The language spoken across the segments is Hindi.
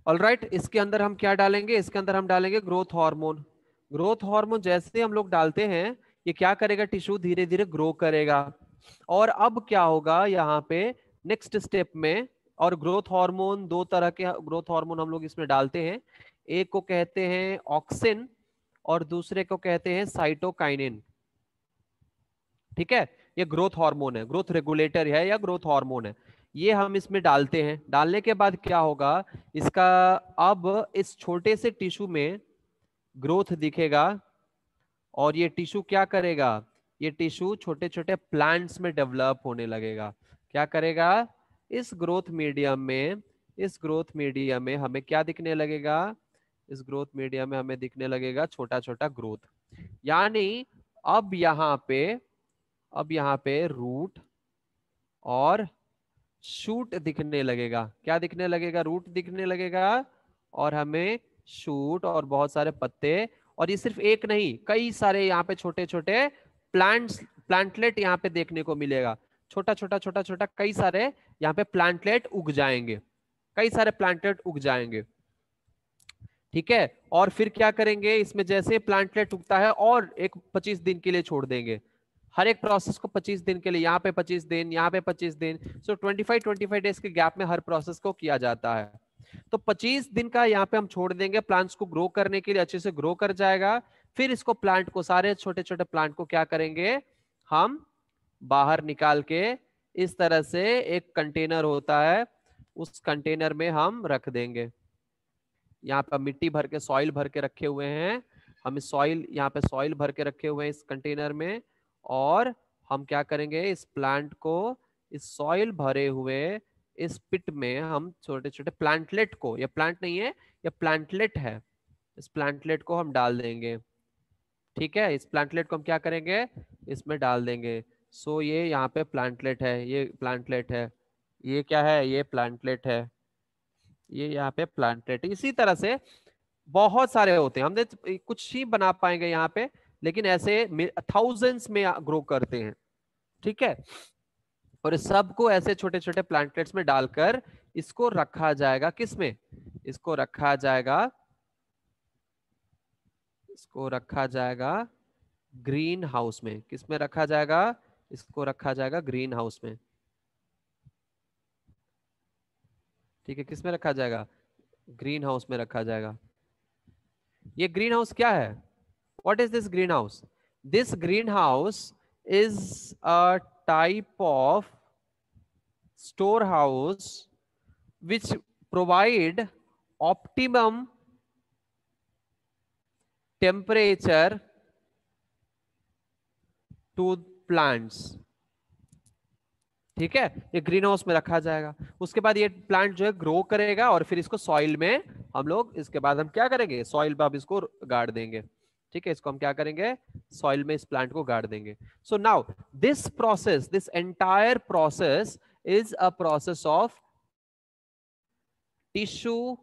ऑलराइट, इसके अंदर हम क्या डालेंगे, इसके अंदर हम डालेंगे ग्रोथ हार्मोन। ग्रोथ हार्मोन जैसे हम लोग डालते हैं, ये क्या करेगा, टिश्यू धीरे धीरे ग्रो करेगा। और अब क्या होगा यहाँ पे नेक्स्ट स्टेप में, और ग्रोथ हार्मोन, दो तरह के ग्रोथ हार्मोन हम लोग इसमें डालते हैं। एक को कहते हैं ऑक्सिन और दूसरे को कहते हैं साइटोकाइनिन। ठीक है, ये ग्रोथ हार्मोन है, ग्रोथ रेगुलेटर है या ग्रोथ हार्मोन है। ये हम इसमें डालते हैं। डालने के बाद क्या होगा इसका, अब इस छोटे से टिश्यू में ग्रोथ दिखेगा। और ये टिश्यू क्या करेगा, ये टिश्यू छोटे छोटे प्लांट्स में डेवलप होने लगेगा। क्या करेगा, इस ग्रोथ मीडियम में, इस ग्रोथ मीडियम में हमें क्या दिखने लगेगा, इस ग्रोथ मीडियम में हमें दिखने लगेगा छोटा छोटा ग्रोथ। यानी अब यहाँ पे, अब यहाँ पे रूट और शूट दिखने लगेगा। क्या दिखने लगेगा, रूट दिखने लगेगा और हमें शूट और बहुत सारे पत्ते। और ये सिर्फ एक नहीं, कई सारे यहाँ पे छोटे छोटे प्लांट्स, प्लांटलेट यहाँ पे देखने को मिलेगा। छोटा छोटा छोटा छोटा कई सारे यहाँ पे प्लांटलेट उग जाएंगे, कई सारे प्लांटलेट उग जाएंगे। ठीक है, और फिर क्या करेंगे, इसमें जैसे प्लांटलेट उगता है और एक 25 दिन के लिए छोड़ देंगे। हर एक प्रोसेस को 25 दिन के लिए, यहाँ पे 25 दिन, यहाँ पे 25 दिन, सो 25 डेज के गैप में हर प्रोसेस को किया जाता है। तो 25 दिन का यहाँ पे हम छोड़ देंगे प्लांट्स को ग्रो करने के लिए, अच्छे से ग्रो कर जाएगा। फिर इसको प्लांट को, सारे छोटे छोटे प्लांट को क्या करेंगे, हम बाहर निकाल के इस तरह से एक कंटेनर होता है, उस कंटेनर में हम रख देंगे। यहाँ पे मिट्टी भर के, सॉइल भर के रखे हुए हैं हम, इस सॉइल, यहाँ पे सॉइल भर के रखे हुए हैं इस कंटेनर में। और हम क्या करेंगे, इस प्लांट को, इस सॉइल भरे हुए इस पिट में हम छोटे छोटे प्लांटलेट को, ये प्लांट नहीं है, ये प्लांटलेट है, इस प्लांटलेट को हम डाल देंगे। ठीक है, इस प्लांटलेट को हम क्या करेंगे, इसमें डाल देंगे। सो ये यहाँ पे प्लांटलेट है, ये प्लांटलेट है, ये क्या है, ये प्लांटलेट है, ये यहाँ पे प्लांटलेट। इसी तरह से बहुत सारे होते हैं, हमने कुछ ही बना पाएंगे यहाँ पे, लेकिन ऐसे थाउजेंड्स में ग्रो करते हैं। ठीक है, और इस सबको ऐसे छोटे छोटे प्लांटलेट्स में डालकर इसको रखा जाएगा, किसमें, इसको रखा जाएगा, इसको रखा जाएगा ग्रीन हाउस में। किसमें रखा जाएगा, इसको रखा जाएगा ग्रीन हाउस में। ठीक है, किसमें रखा जाएगा, ग्रीन हाउस में रखा जाएगा। ये ग्रीन हाउस क्या है, what is this greenhouse? This greenhouse is a type of storehouse which provide optimum temperature to plants. ठीक है, ये ग्रीन हाउस में रखा जाएगा। उसके बाद ये प्लांट जो है ग्रो करेगा और फिर इसको सॉइल में हम लोग, इसके बाद हम क्या करेंगे, सॉइल में अब इसको गाड़ देंगे। ठीक है, इसको हम क्या करेंगे, सॉइल में इस प्लांट को गाड़ देंगे। So now this process, this entire process is a process of tissue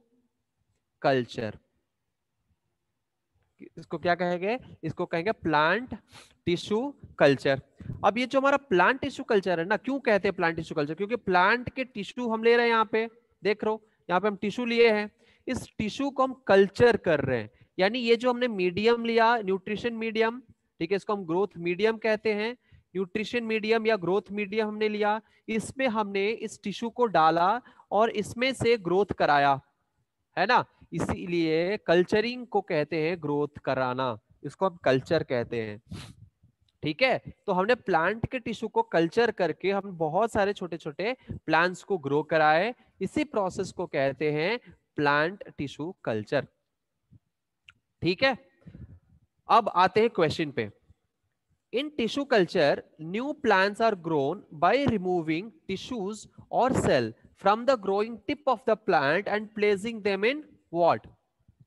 culture. इसको क्या कहेंगे, इसको कहेंगे प्लांट टिश्यू कल्चर। अब ये जो हमारा प्लांट टिश्यू कल्चर है ना, क्यों कहते हैं प्लांट टिश्यू कल्चर, क्योंकि प्लांट के टिश्यू हम ले रहे हैं, यहाँ पे देख रहे हो, यहाँ पे हम टिश्यू लिए हैं, इस टिश्यू को हम कल्चर कर रहे हैं। यानी ये जो हमने मीडियम लिया, न्यूट्रिशन मीडियम, ठीक है, इसको हम ग्रोथ मीडियम कहते हैं, न्यूट्रिशन मीडियम या ग्रोथ मीडियम हमने लिया, इसमें हमने इस टिश्यू को डाला और इसमें से ग्रोथ कराया, है ना। इसीलिए कल्चरिंग को कहते हैं ग्रोथ कराना, इसको हम कल्चर कहते हैं। ठीक है, तो हमने प्लांट के टिश्यू को कल्चर करके हम बहुत सारे छोटे छोटे प्लांट्स को ग्रो कराए, इसी प्रोसेस को कहते हैं प्लांट टिश्यू कल्चर। ठीक है, अब आते हैं क्वेश्चन पे। In tissue culture new plants are grown by removing tissues or cell from the growing tip of the plant and placing them in what,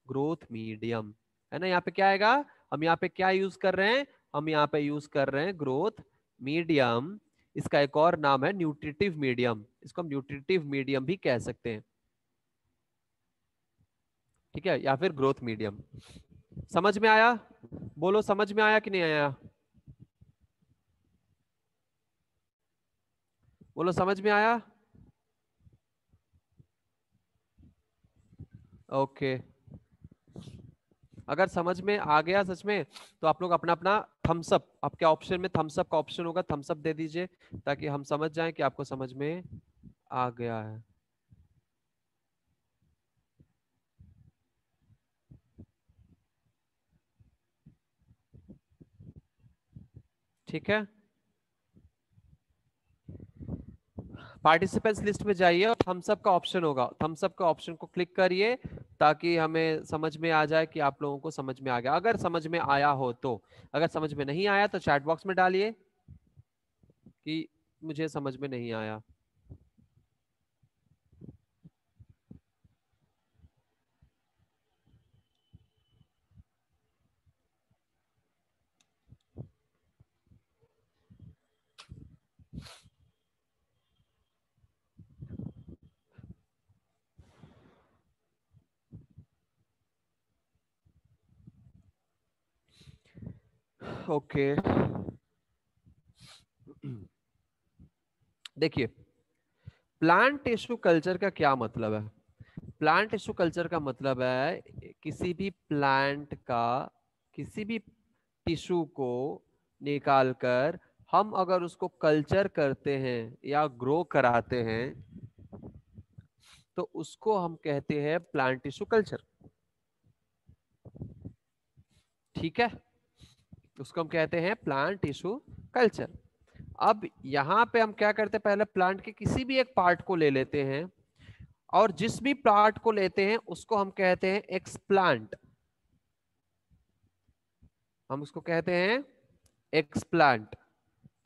growth medium. है ना, यहाँ पे क्या आएगा, हम यहाँ पे क्या यूज कर रहे हैं, हम यहाँ पे यूज कर रहे हैं ग्रोथ मीडियम। इसका एक और नाम है न्यूट्रिटिव मीडियम, इसको हम न्यूट्रिटिव मीडियम भी कह सकते हैं। ठीक है, या फिर ग्रोथ मीडियम। समझ में आया, बोलो समझ में आया कि नहीं आया, बोलो समझ में आया। ओके, अगर समझ में आ गया सच में तो आप लोग अपना अपना थम्स अप, आपके ऑप्शन में थम्स अप का ऑप्शन होगा, थम्स अप दे दीजिए ताकि हम समझ जाएं कि आपको समझ में आ गया है। ठीक है, पार्टिसिपेंट्स लिस्ट में जाइए और थम्स अप का ऑप्शन होगा, थम्स अप का ऑप्शन को क्लिक करिए ताकि हमें समझ में आ जाए कि आप लोगों को समझ में आ गया, अगर समझ में आया हो तो। अगर समझ में नहीं आया तो चैट बॉक्स में डालिए कि मुझे समझ में नहीं आया। ओके, देखिए प्लांट टिश्यू कल्चर का क्या मतलब है। प्लांट टिश्यू कल्चर का मतलब है किसी भी प्लांट का किसी भी टिश्यू को निकालकर हम अगर उसको कल्चर करते हैं या ग्रो कराते हैं तो उसको हम कहते हैं प्लांट टिश्यू कल्चर। ठीक है, उसको हम कहते हैं प्लांट टिश्यू कल्चर। अब यहां पे हम क्या करते हैं, पहले प्लांट के किसी भी एक पार्ट को ले लेते हैं और जिस भी पार्ट को लेते हैं उसको हम कहते हैं एक्सप्लांट। हम उसको कहते हैं एक्सप्लांट।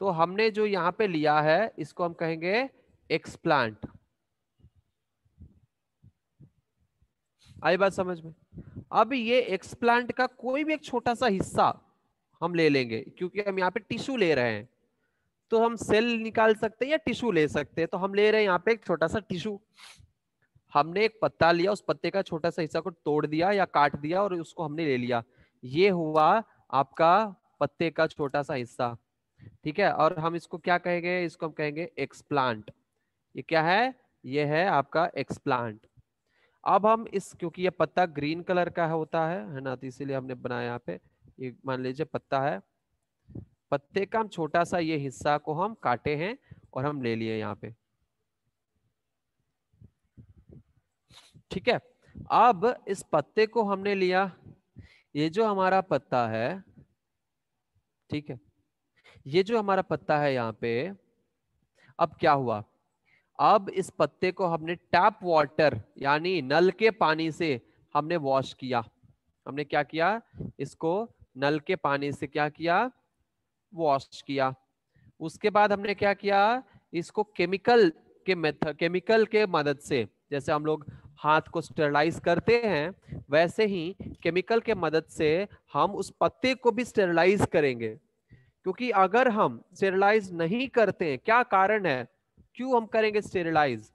तो हमने जो यहां पे लिया है इसको हम कहेंगे एक्सप्लांट। आई बात समझ में। अब ये एक्सप्लांट का कोई भी एक छोटा सा हिस्सा हम ले लेंगे, क्योंकि हम यहाँ पे टिश्यू ले रहे हैं तो हम सेल निकाल सकते हैं या टिश्यू ले सकते हैं, तो हम ले रहे हैं यहाँ पे एक छोटा सा टिश्यू। हमने एक पत्ता लिया, उस पत्ते का छोटा सा हिस्सा को तोड़ दिया या काट दिया और उसको हमने ले लिया, ये हुआ आपका पत्ते का छोटा सा हिस्सा। ठीक है, और हम इसको क्या कहेंगे, इसको हम कहेंगे एक्सप्लांट। ये क्या है, ये है आपका एक्सप्लांट। अब हम इस, क्योंकि ये पत्ता ग्रीन कलर का होता है ना, तो इसीलिए हमने बनाया यहाँ पे, ये मान लीजिए पत्ता है, पत्ते का हम छोटा सा ये हिस्सा को हम काटे हैं और हम ले लिए यहाँ पे। ठीक है, अब इस पत्ते को हमने लिया, ये जो हमारा पत्ता है, ठीक है, ये जो हमारा पत्ता है यहाँ पे, अब क्या हुआ, अब इस पत्ते को हमने टैप वाटर यानी नल के पानी से हमने वॉश किया। हमने क्या किया, इसको नल के पानी से क्या किया, वॉश किया। उसके बाद हमने क्या किया, इसको केमिकल के मदद से, जैसे हम लोग हाथ को स्टेरलाइज करते हैं वैसे ही केमिकल के मदद से हम उस पत्ते को भी स्टेरलाइज करेंगे। क्योंकि अगर हम स्टेरलाइज नहीं करते, क्या कारण है, क्यों हम करेंगे स्टेरलाइज,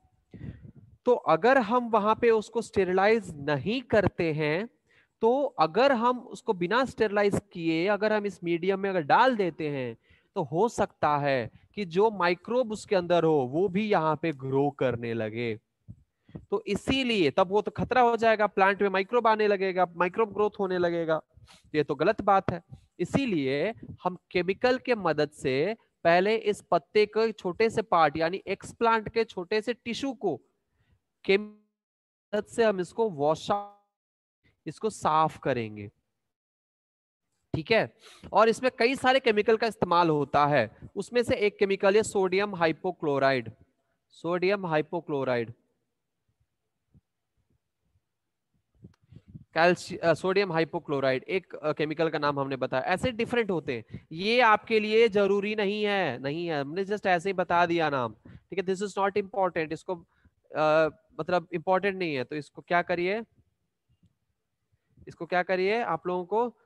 तो अगर हम वहां पे उसको स्टेरलाइज नहीं करते हैं तो अगर हम उसको बिना स्टेरलाइज किए अगर हम इस मीडियम में अगर डाल देते हैं तो हो सकता है कि जो माइक्रोब उसके अंदर हो वो भी यहाँ पे ग्रो करने लगे। तो इसीलिए तब वो तो खतरा हो जाएगा, प्लांट में माइक्रोब आने लगेगा, माइक्रोब ग्रोथ होने लगेगा, ये तो गलत बात है। इसीलिए हम केमिकल के मदद से पहले इस पत्ते के छोटे से पार्ट यानी एक्सप्लांट के छोटे से टिश्यू को केमिकल से हम इसको वॉश, इसको साफ करेंगे। ठीक है, और इसमें कई सारे केमिकल का इस्तेमाल होता है, उसमें से एक केमिकल है sodium hypochloride. Sodium hypochloride, sodium hypochloride एक केमिकल का नाम हमने बताया। ऐसे डिफरेंट होते हैं, ये आपके लिए जरूरी नहीं है, नहीं है, हमने जस्ट ऐसे ही बता दिया नाम। ठीक है, दिस इज नॉट इम्पोर्टेंट, इसको मतलब इम्पोर्टेंट नहीं है, तो इसको क्या करिए, इसको क्या करिए, आप लोगों को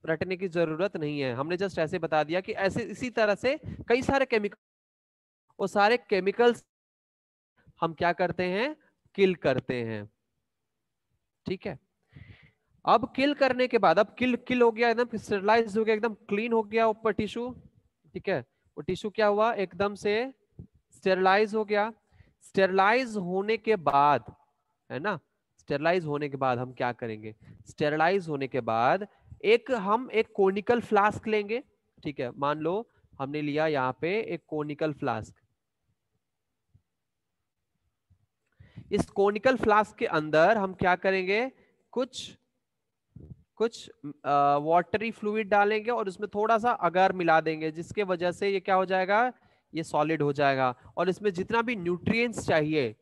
रटने की जरूरत नहीं है, हमने जस्ट ऐसे बता दिया कि ऐसे इसी तरह से कई सारे केमिकल, वो सारे केमिकल्स हम क्या करते हैं, किल करते हैं। ठीक है, अब किल करने के बाद, अब किल किल हो गया, एकदम स्टेरलाइज हो गया, एकदम क्लीन हो गया ऊपर टिश्यू। ठीक है, वो टिश्यू क्या हुआ, एकदम से स्टेरलाइज हो गया। स्टेरलाइज होने के बाद, है ना, स्टेरलाइज होने के बाद हम क्या करेंगे, स्टेरलाइज होने के बाद हम एक कोनिकल फ्लास्क लेंगे। ठीक है, मान लो हमने लिया यहाँ पे एक कोनिकल फ्लास्क। इस कोनिकल फ्लास्क के अंदर हम क्या करेंगे, कुछ कुछ वाटरी फ्लूइड डालेंगे और उसमें थोड़ा सा अगार मिला देंगे, जिसके वजह से ये क्या हो जाएगा, ये सॉलिड हो जाएगा। और इसमें जितना भी न्यूट्रिएंट्स चाहिए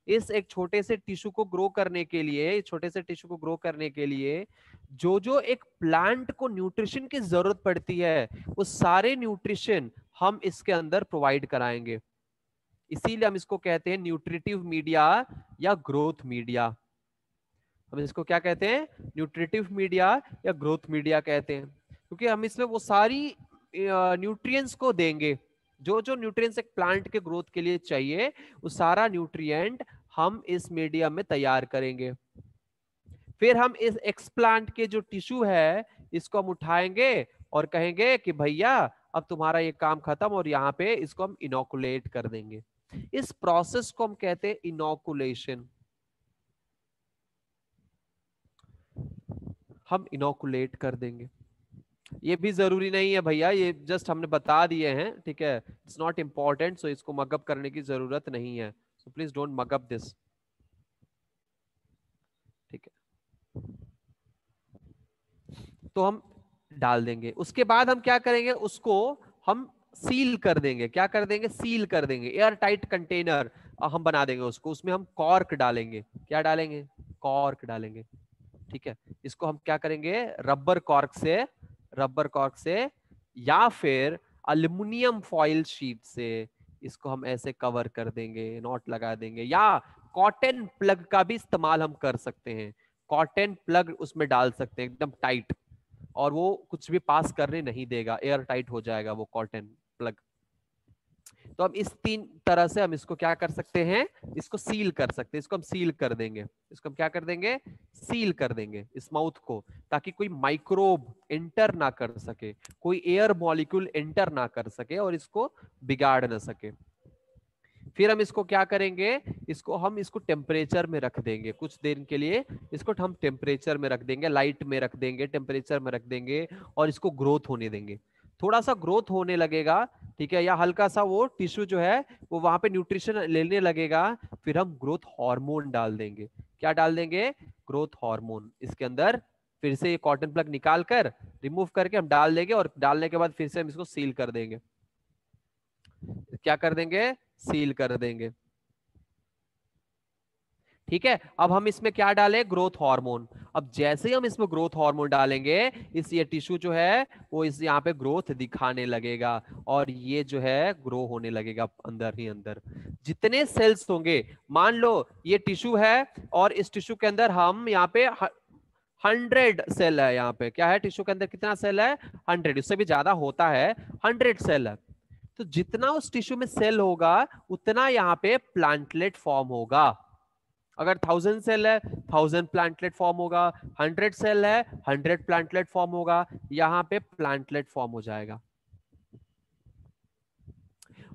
इस एक छोटे से टिश्यू को ग्रो करने के लिए, छोटे से टिश्यू को ग्रो करने के लिए जो जो एक प्लांट को न्यूट्रिशन की जरूरत पड़ती है, वो सारे न्यूट्रिशन हम इसके अंदर प्रोवाइड कराएंगे। इसीलिए हम इसको कहते हैं न्यूट्रिटिव मीडिया या ग्रोथ मीडिया। हम इसको क्या कहते हैं, न्यूट्रिटिव मीडिया या ग्रोथ मीडिया कहते हैं, क्योंकि हम इसमें वो सारी न्यूट्रिएंट्स को देंगे, जो जो न्यूट्रिएंट्स एक प्लांट के ग्रोथ के लिए चाहिए, वो सारा न्यूट्रिएंट हम इस मीडियम में तैयार करेंगे। फिर हम इस एक्सप्लांट के जो टिश्यू है इसको हम उठाएंगे और कहेंगे कि भैया अब तुम्हारा ये काम खत्म, और यहाँ पे इसको हम इनोकुलेट कर देंगे। इस प्रोसेस को हम कहते हैं इनोकुलेशन। हम इनोकुलेट कर देंगे। ये भी जरूरी नहीं है भैया, ये जस्ट हमने बता दिए हैं, ठीक है, इट्स नॉट इंपॉर्टेंट, सो इसको मगअप करने की जरूरत नहीं है, so please don't mug up this. ठीक है, तो हम डाल देंगे। उसके बाद हम क्या करेंगे, उसको हम सील कर देंगे। क्या कर देंगे, सील कर देंगे, एयर टाइट कंटेनर हम बना देंगे उसको। उसमें हम कॉर्क डालेंगे। क्या डालेंगे, कॉर्क डालेंगे। ठीक है, इसको हम क्या करेंगे, रबर कॉर्क से या फिर अल्युमिनियम फॉइल शीट से इसको हम ऐसे कवर कर देंगे, नॉट लगा देंगे, या कॉटन प्लग का भी इस्तेमाल हम कर सकते हैं। कॉटन प्लग उसमें डाल सकते हैं एकदम टाइट, और वो कुछ भी पास करने नहीं देगा, एयर टाइट हो जाएगा वो कॉटन प्लग। तो हम इस तीन तरह से हम इसको क्या कर सकते हैं, इसको सील कर सकते हैं। इसको हम सील कर देंगे, इसको हम क्या कर देंगे, सील कर देंगे इस माउथ को, ताकि कोई माइक्रोब एंटर ना कर सके, कोई एयर मॉलिक्यूल एंटर ना कर सके और इसको बिगाड़ ना सके। फिर हम इसको क्या करेंगे, इसको टेम्परेचर में रख देंगे कुछ देर के लिए। इसको हम टेम्परेचर में रख देंगे, लाइट में रख देंगे, टेम्परेचर में रख देंगे, और इसको ग्रोथ होने देंगे। थोड़ा सा ग्रोथ होने लगेगा, ठीक है, या हल्का सा वो टिश्यू जो है वो वहां पे न्यूट्रिशन लेने लगेगा। फिर हम ग्रोथ हार्मोन डाल देंगे। क्या डाल देंगे, ग्रोथ हार्मोन इसके अंदर। फिर से ये कॉटन प्लग निकाल कर रिमूव करके हम डाल देंगे, और डालने के बाद फिर से हम इसको सील कर देंगे। क्या कर देंगे, सील कर देंगे। ठीक है, अब हम इसमें क्या डालें, ग्रोथ हार्मोन। अब जैसे ही हम इसमें ग्रोथ हार्मोन डालेंगे, इस ये टिश्यू जो है वो इस यहाँ पे ग्रोथ दिखाने लगेगा, और ये जो है ग्रो होने लगेगा अंदर ही अंदर। जितने सेल्स होंगे, मान लो ये टिश्यू है और इस टिश्यू के अंदर हम यहाँ पे 100 सेल है। यहाँ पे क्या है, टिश्यू के अंदर कितना सेल है, 100, इससे भी ज्यादा होता है, 100 सेल है। तो जितना उस टिश्यू में सेल होगा उतना यहाँ पे प्लांटलेट फॉर्म होगा। अगर 1000 सेल है, 1000 प्लांटलेट फॉर्म होगा। 100 सेल है, 100 प्लांटलेट फॉर्म होगा। यहाँ पे प्लांटलेट फॉर्म हो जाएगा।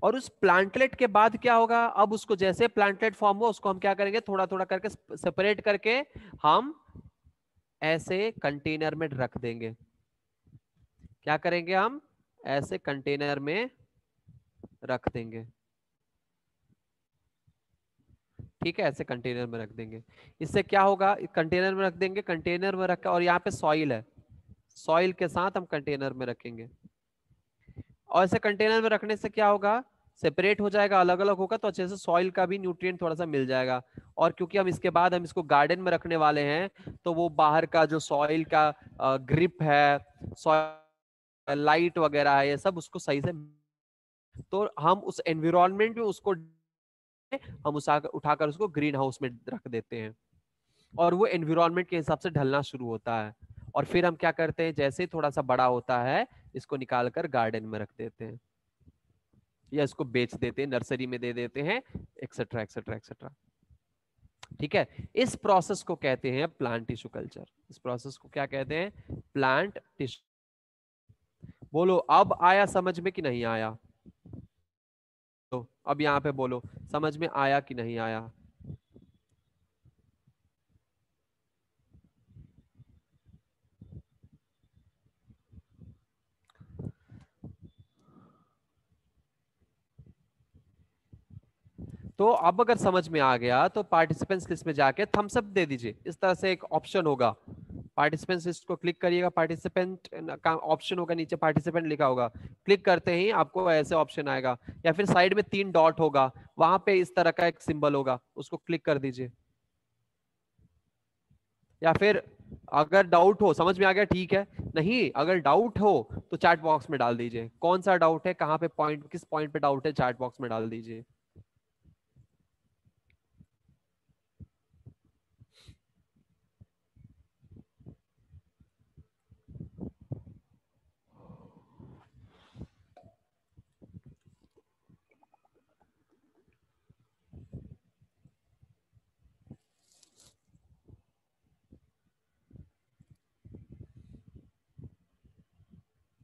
और उस प्लांटलेट के बाद क्या होगा, अब उसको जैसे प्लांटलेट फॉर्म हो उसको हम क्या करेंगे, थोड़ा थोड़ा करके सेपरेट करके हम ऐसे कंटेनर में रख देंगे। क्या करेंगे, हम ऐसे कंटेनर में रख देंगे। ठीक है, ऐसे कंटेनर में रख देंगे। इससे क्या होगा, कंटेनर में रख देंगे, कंटेनर में रखा, और यहाँ पे सॉइल है, सॉइल के साथ हम कंटेनर में रखेंगे। और ऐसे कंटेनर में रखने से क्या होगा, सेपरेट हो जाएगा, अलग अलग होगा, तो अच्छे से सॉइल का भी न्यूट्रिएंट थोड़ा सा मिल जाएगा। और क्योंकि हम इसके बाद हम इसको गार्डन में रखने वाले हैं, तो वो बाहर का जो सॉइल का ग्रिप है, सॉइल लाइट वगैरह है, ये सब उसको सही से, तो हम उस एनवायरनमेंट में उसको हम उठाकर उसको ग्रीन हाउस में रख देते हैं, और वो एनवायरनमेंट के हिसाब से ढलना शुरू होता है। और फिर हम क्या करते हैं, जैसे ही थोड़ा सा बड़ा होता है इसको निकाल कर गार्डन में रख देते हैं, या इसको बेच देते हैं, नर्सरी में दे देते हैं, एक्सेट्रा एक्सेट्रा एक्सेट्रा। ठीक है, इस प्रोसेस को कहते हैं प्लांट टिश्यू कल्चर। इस प्रोसेस को क्या कहते हैं, प्लांट टिश्यू। बोलो अब आया समझ में कि नहीं आया, तो अब यहाँ पे बोलो समझ में आया कि नहीं आया। तो अब अगर समझ में आ गया तो पार्टिसिपेंट्स लिस्ट में जाके थम्स अप दे दीजिए। इस तरह से एक ऑप्शन होगा, पार्टिसिपेंट्स लिस्ट को क्लिक करिएगा, पार्टिसिपेंट का ऑप्शन होगा, नीचे पार्टिसिपेंट लिखा होगा, क्लिक करते ही आपको ऐसे ऑप्शन आएगा, या फिर साइड में 3 डॉट होगा, वहां पे इस तरह का एक सिंबल होगा, उसको क्लिक कर दीजिए। या फिर अगर डाउट हो, समझ में आ गया ठीक है, नहीं अगर डाउट हो तो चैट बॉक्स में डाल दीजिए, कौन सा डाउट है, कहाँ पे पॉइंट, किस पॉइंट पे डाउट है, चैट बॉक्स में डाल दीजिए।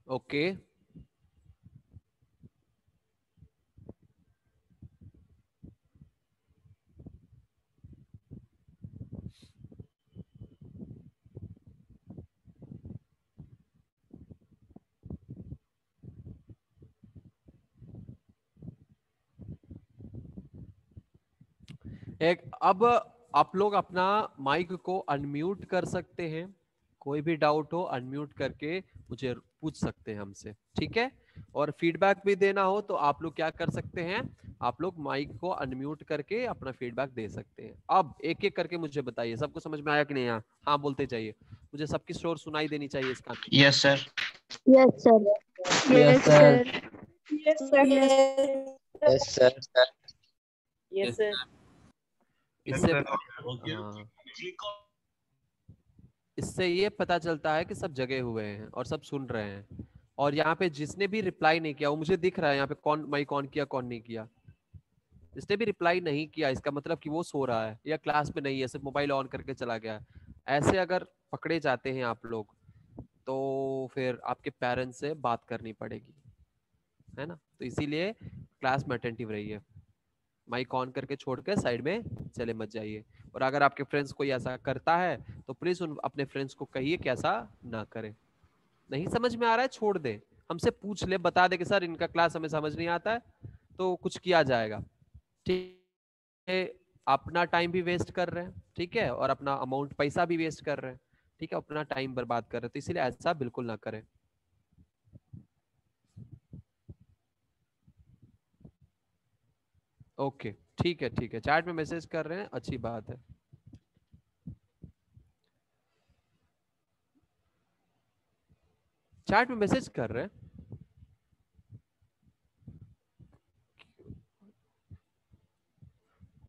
ओके एक, अब आप लोग अपना माइक को अनम्यूट कर सकते हैं, कोई भी डाउट हो अनम्यूट करके मुझे पूछ सकते हैं हमसे, ठीक है। और फीडबैक भी देना हो तो आप लोग क्या कर सकते हैं, आप लोग माइक को अनम्यूट करके अपना फीडबैक दे सकते हैं। अब एक एक करके मुझे बताइए, सबको समझ में आया कि नहीं? यहाँ हाँ बोलते जाइए, मुझे सबकी शोर सुनाई देनी चाहिए इसका। Yes sir. Yes sir. Yes sir. Yes sir. Yes sir. Yes sir. इससे हाँ, इससे ये पता चलता है कि सब जगे हुए हैं और सब सुन रहे हैं। और यहाँ पे जिसने भी रिप्लाई नहीं किया वो मुझे दिख रहा है, यहाँ पे कौन माइक ऑन किया कौन नहीं किया। जिसने भी रिप्लाई नहीं किया इसका मतलब कि वो सो रहा है या क्लास में नहीं है, सिर्फ मोबाइल ऑन करके चला गया है। ऐसे अगर पकड़े जाते हैं आप लोग तो फिर आपके पेरेंट्स से बात करनी पड़ेगी, है ना। तो इसीलिए क्लास में अटेंटिव रहिए, माइक ऑन करके छोड़ के साइड में चले मत जाइए। और अगर आपके फ्रेंड्स कोई ऐसा करता है तो प्लीज उन अपने फ्रेंड्स को कहिए कि ऐसा ना करें। नहीं समझ में आ रहा है छोड़ दे, हमसे पूछ ले, बता दे कि सर इनका क्लास हमें समझ नहीं आता है, तो कुछ किया जाएगा, ठीक है। अपना टाइम भी वेस्ट कर रहे हैं, ठीक है, और अपना अमाउंट पैसा भी वेस्ट कर रहे हैं, ठीक है, अपना टाइम बर्बाद कर रहे हैं, तो इसीलिए ऐसा बिल्कुल ना करें। ओके ठीक है, ठीक है, चैट में मैसेज कर रहे हैं, अच्छी बात है। चैट में मैसेज कर रहे हैं,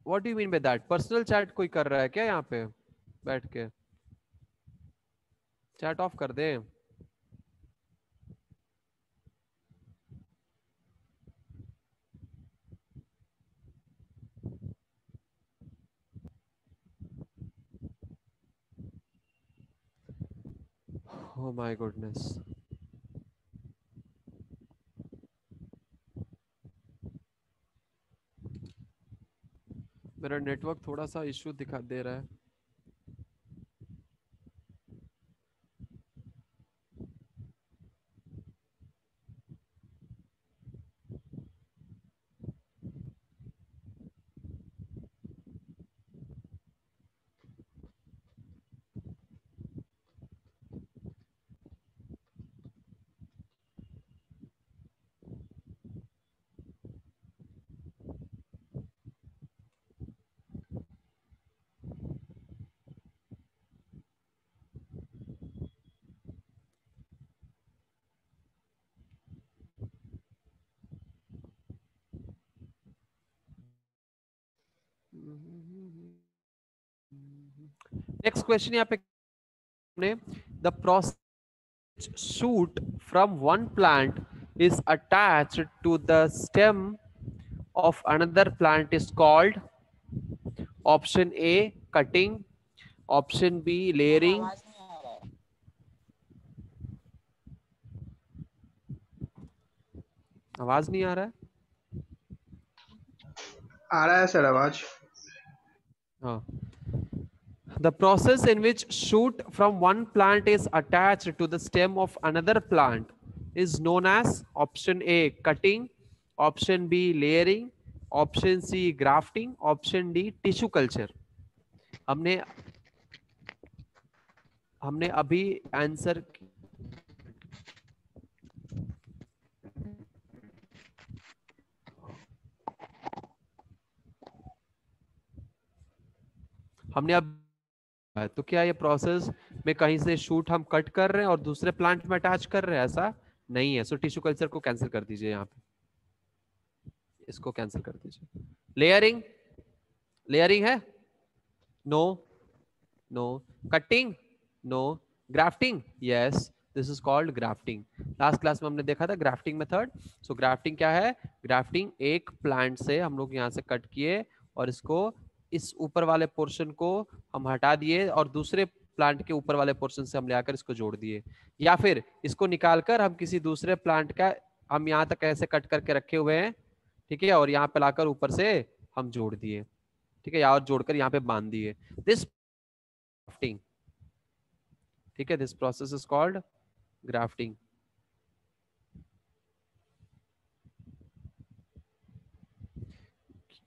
what do you mean by that? Personal chat कोई कर रहा है क्या यहाँ पे बैठ के? चैट ऑफ कर दे। ओह माय गुडनेस, मेरा नेटवर्क थोड़ा सा इश्यू दिखा दे रहा है। नेक्स्ट क्वेश्चन यहाँ पे, the process shoot from one plant is attached to the stem of another plant is called, option A cutting, option B layering, आवाज नहीं आ रहा है? आ रहा है सर आवाज। हाँ, the process in which shoot from one plant is attached to the stem of another plant is known as, option A cutting, option B layering, option C grafting, option D tissue culture. हमने हमने अभी आंसर हमने अब तो क्या ये प्रोसेस में कहीं से शूट हम कट कर रहे हैं और दूसरे प्लांट में अटैच कर रहे हैं? ऐसा नहीं है। सो टिश्यू कल्चर को कैंसिल कर दीजिए, यहाँ पे इसको कैंसिल कर दीजिए। लेयरिंग, लेयरिंग है? No, no. Cutting? No. Grafting? Yes, this is called grafting. Last class में हमने देखा था ग्राफ्टिंग मेथड। सो ग्राफ्टिंग क्या है? ग्राफ्टिंग एक प्लांट से हम लोग यहाँ से कट किए और इसको इस ऊपर वाले पोर्शन को हम हटा दिए और दूसरे प्लांट के ऊपर वाले पोर्शन से हम ले आकर इसको जोड़ दिए, या फिर इसको निकालकर हम किसी दूसरे प्लांट का हम यहाँ तक ऐसे कट करके रखे हुए हैं, ठीक है, और यहाँ पे लाकर ऊपर से हम जोड़ दिए, ठीक है, या और जोड़कर यहाँ पे बांध दिए। दिस ग्राफ्टिंग, ठीक है, this process is called grafting.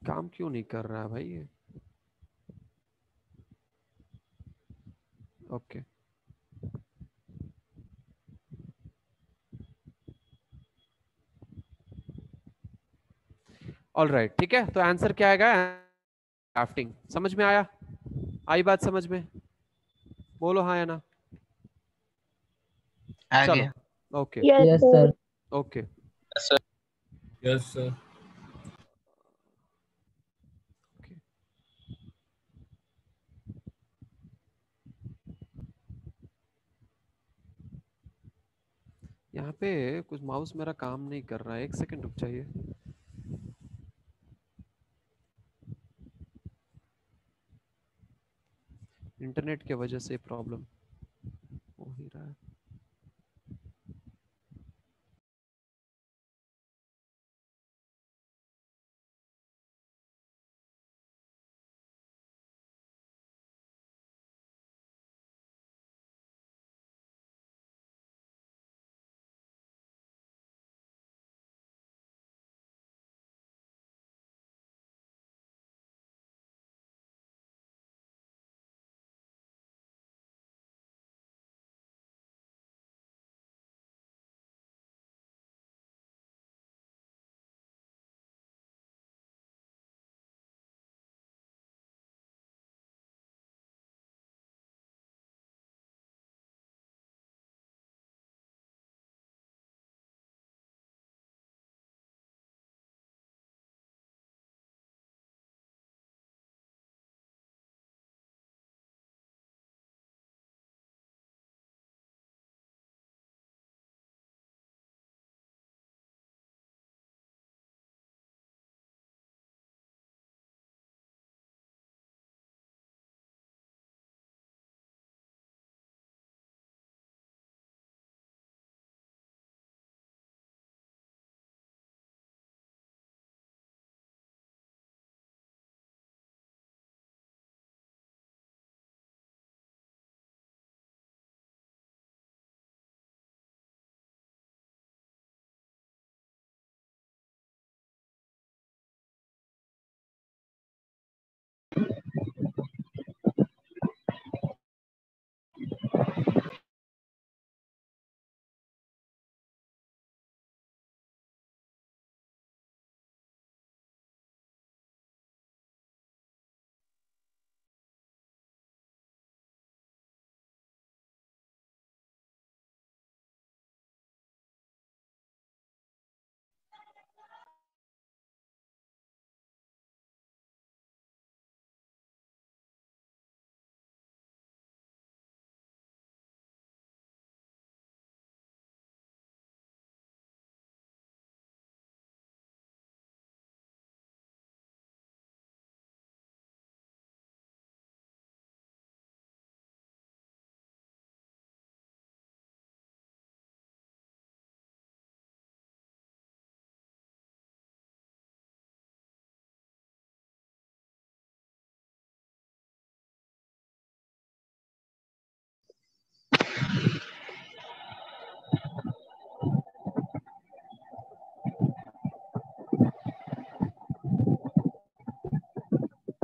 काम क्यों नहीं कर रहा है भाई ये? ओके, ऑल राइट, ठीक है। तो आंसर क्या आएगा? ग्राफ्टिंग। समझ में आया? आई बात समझ में? बोलो हाँ या ना। आ चलो, गया। Okay Yes, sir. Okay. Yes sir. यहाँ पे कुछ माउस मेरा काम नहीं कर रहा है, एक सेकंड रुक जाइए। इंटरनेट के वजह से प्रॉब्लम हो ही रहा है।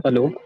हेलो